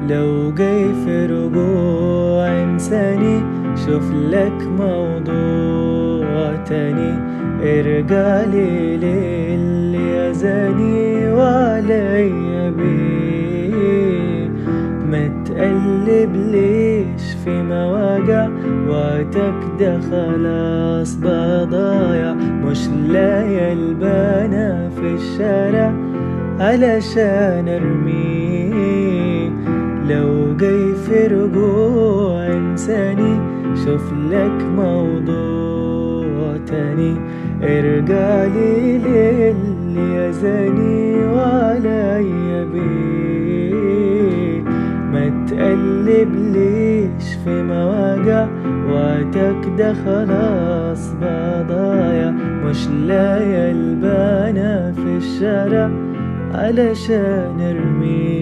لو جاي في رجوع انساني شوف لك موضوع تاني، ارجع لي للي أذاني وعليا بيه. ما تقلب ليش في مواجع، وقتك ده خلاص بقى ضايع. مش لاقي البنا في الشارع علشان ارميه. لو جاي في رجوع انساني شوف لك موضوع تاني، ارجع لي للي أذاني وعليا بيه. ما تقلب ليش في مواجع، وقتك ده خلاص بقى ضايع. مش لاقي البنا في الشارع علشان ارميه.